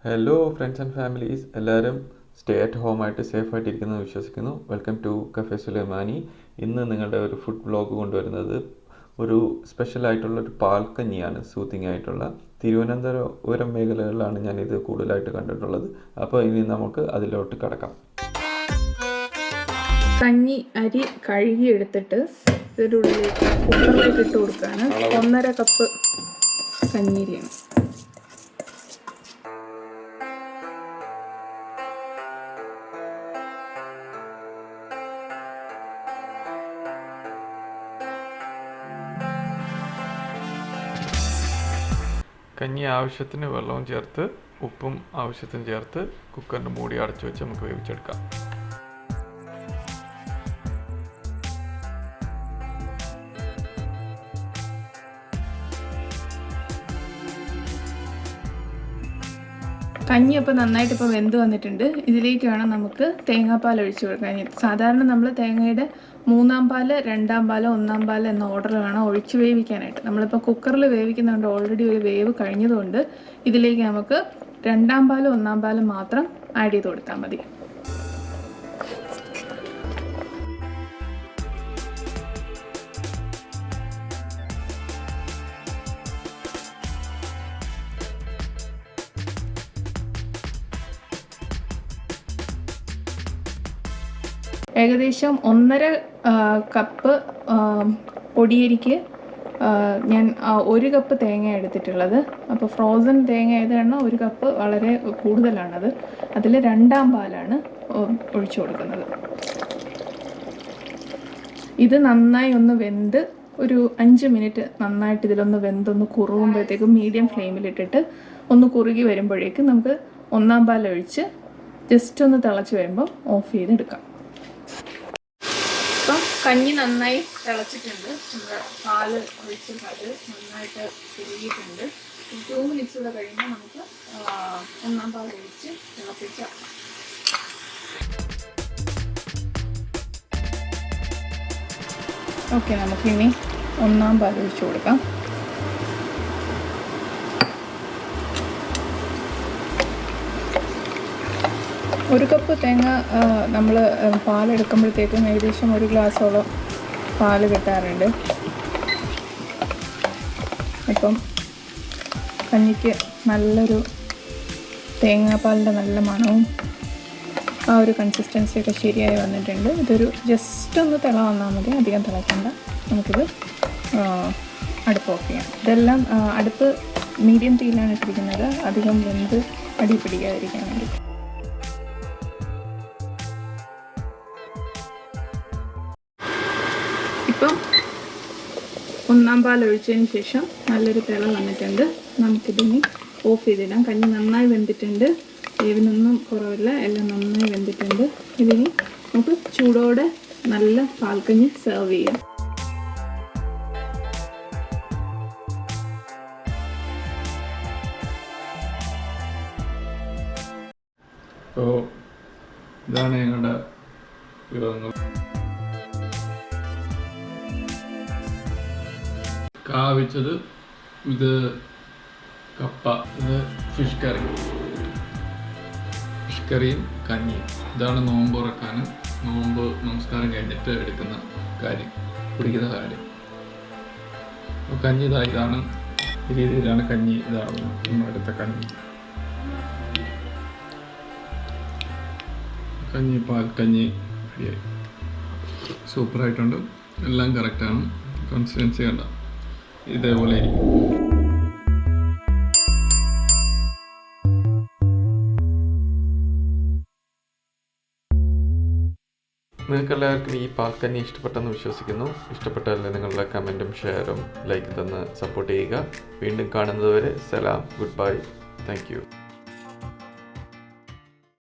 Hello friends and families, എല്ലാവരും stay at home ആയിട്ട് safe ആയിട്ടിരിക്കുന്നു വിശ്വസിക്കുന്നു. Welcome to cafe Sulaimani. ഇന്ന് നിങ്ങളുടെ ഒരു ഫുഡ് വ്ളോഗ് കൊണ്ടുവരുന്നത് ഒരു സ്പെഷ്യലായിട്ടുള്ള ഒരു പാൽക്കഞ്ഞിയാണ്. സൂത്തിങ് ആയിട്ടുള്ള തിരുവനന്തപുരം മേഖലകളിലാണ് ഞാനിത് കൂടുതലായിട്ട് കണ്ടിട്ടുള്ളത്. അപ്പോൾ ഇനി നമുക്ക് അതിലോട്ട് കടക്കാം. കഞ്ഞി അരി കഴുകി എടുത്തിട്ട് ഇതിനുള്ളിലേക്ക് കുക്കറിലേക്ക് ഇട്ട് കൊടുക്കുകയാണ്. 1.5 കപ്പ് കഞ്ഞിരിയാണ്. കഞ്ഞി ആവശ്യത്തിന് വെള്ളവും ചേർത്ത് ഉപ്പും ആവശ്യത്തിന് ചേർത്ത് കുക്കറിൻ്റെ മൂടി അടച്ചു വെച്ച് നമുക്ക് വേവിച്ചെടുക്കാം. കഞ്ഞി അപ്പോൾ നന്നായിട്ട് ഇപ്പോൾ വെന്ത് വന്നിട്ടുണ്ട്. ഇതിലേക്ക് വേണം നമുക്ക് തേങ്ങാപ്പാൽ ഒഴിച്ചു കൊടുക്കാൻ. സാധാരണ നമ്മൾ തേങ്ങയുടെ 3-ാം പാല്, 2-ാം പാല്, 1-ാം പാല് എന്ന ഓർഡർ വേണം ഒഴിച്ച് വേവിക്കാനായിട്ട്. നമ്മളിപ്പോൾ കുക്കറിൽ വേവിക്കുന്നുണ്ട്, ഓൾറെഡി ഒരു വേവ് കഴിഞ്ഞതുകൊണ്ട് ഇതിലേക്ക് നമുക്ക് 2-ാം പാല്, 1-ാം പാല് മാത്രം ആഡ് ചെയ്ത് കൊടുത്താൽ മതി. ഏകദേശം 1.5 കപ്പ് പൊടിയരിക്ക് ഞാൻ 1 കപ്പ് തേങ്ങ എടുത്തിട്ടുള്ളത്. അപ്പോൾ ഫ്രോസൺ തേങ്ങ ആയത് കാരണം 1 കപ്പ് വളരെ കൂടുതലാണത്. അതിൽ 2-ാം പാലാണ് ഒഴിച്ചു കൊടുക്കുന്നത്. ഇത് നന്നായി ഒന്ന് വെന്ത് ഒരു 5 മിനിറ്റ് നന്നായിട്ട് ഇതിലൊന്ന് വെന്തൊന്ന് കുറുകുമ്പോഴത്തേക്കും മീഡിയം ഫ്ലെയിമിലിട്ടിട്ട് ഒന്ന് കുറുകി വരുമ്പോഴേക്കും നമുക്ക് 1-ാം പാൽ ഒഴിച്ച് ജസ്റ്റ് ഒന്ന് തിളച്ച് വരുമ്പോൾ ഓഫ് ചെയ്തെടുക്കാം. അപ്പം കഞ്ഞി നന്നായി തിളച്ചിട്ടുണ്ട്. നമ്മുടെ പാല് ഒഴിച്ചിട്ട് അത് നന്നായിട്ട് തിരികിയിട്ടുണ്ട്. 2 മിനിറ്റ്സ് കൂടെ കഴിയുമ്പോൾ നമുക്ക് 1-ാം പാൽ ഒഴിച്ച് തിളപ്പിക്കാം. ഓക്കെ, നമുക്കിനി 1-ാം പാൽ ഒഴിച്ച് കൊടുക്കാം. ഒരു കപ്പ് തേങ്ങ നമ്മൾ പാലെടുക്കുമ്പോഴത്തേക്കും ഏകദേശം 1 ഗ്ലാസോളം പാല് കിട്ടാറുണ്ട്. അപ്പം കഞ്ഞിക്ക് നല്ലൊരു തേങ്ങാപ്പാലിൻ്റെ നല്ല മണവും ആ ഒരു കൺസിസ്റ്റൻസിയൊക്കെ ശരിയായി വന്നിട്ടുണ്ട്. ഇതൊരു ജസ്റ്റ് ഒന്ന് തിള വന്നാൽ മതി, അധികം തിളയ്ക്കണ്ട. നമുക്കിത് അടുപ്പ് ഓഫ് ചെയ്യാം. ഇതെല്ലാം അടുപ്പ് മീഡിയം തീയിലാണ് ഇട്ടിരിക്കുന്നത്, അധികം വെന്ത് അടി പിടിക്കാതിരിക്കാൻ വേണ്ടി. ഇപ്പം 1-ാം പാൽ ഒഴിച്ചതിന് ശേഷം നല്ലൊരു തിള വന്നിട്ടുണ്ട്. നമുക്കിതിനി ഓഫ് ചെയ്തിടാം. കഞ്ഞി നന്നായി വെന്തിട്ടുണ്ട്, വേവിനൊന്നും കുറവില്ല, എല്ലാം നന്നായി വെന്തിട്ടുണ്ട്. ഇതിനി നമുക്ക് ചൂടോടെ നല്ല പാൽക്കഞ്ഞി സെർവ് ചെയ്യാം. അപ്പോൾ ഇതാണ് ഞങ്ങളുടെ വിഭവങ്ങൾ. കാവിച്ചത്, ഇത് കപ്പ, ഇത് ഫിഷ് കറിയും കഞ്ഞിയും. ഇതാണ് നോമ്പ് തുറക്കാൻ, നമസ്കാരം കഴിഞ്ഞിട്ട് എടുക്കുന്ന കാര്യം, കുടിക്കുന്ന കാര്യം. അപ്പോൾ കഞ്ഞി ഇതാണ്, ഈ രീതിയിലാണ് കഞ്ഞി. ഇതാണ് നമ്മളെടുത്ത കഞ്ഞി. പാൽക്കഞ്ഞി റെഡിയായി. സൂപ്പറായിട്ടുണ്ട്, എല്ലാം കറക്റ്റാണ്. കൺസിസ്റ്റൻസി കണ്ട ഇതേപോലെ ഇരിക്കും. നിങ്ങൾക്ക് എല്ലാവർക്കും ഈ പാൽക്കഞ്ഞി ഇഷ്ടപ്പെട്ടെന്ന് വിശ്വസിക്കുന്നു. ഇഷ്ടപ്പെട്ടാൽ നിങ്ങളുടെ കമൻറ്റും ഷെയറും ലൈക്ക് തന്ന് സപ്പോർട്ട് ചെയ്യുക. വീണ്ടും കാണുന്നതുവരെ സലാം, ഗുഡ് ബൈ, താങ്ക് യു.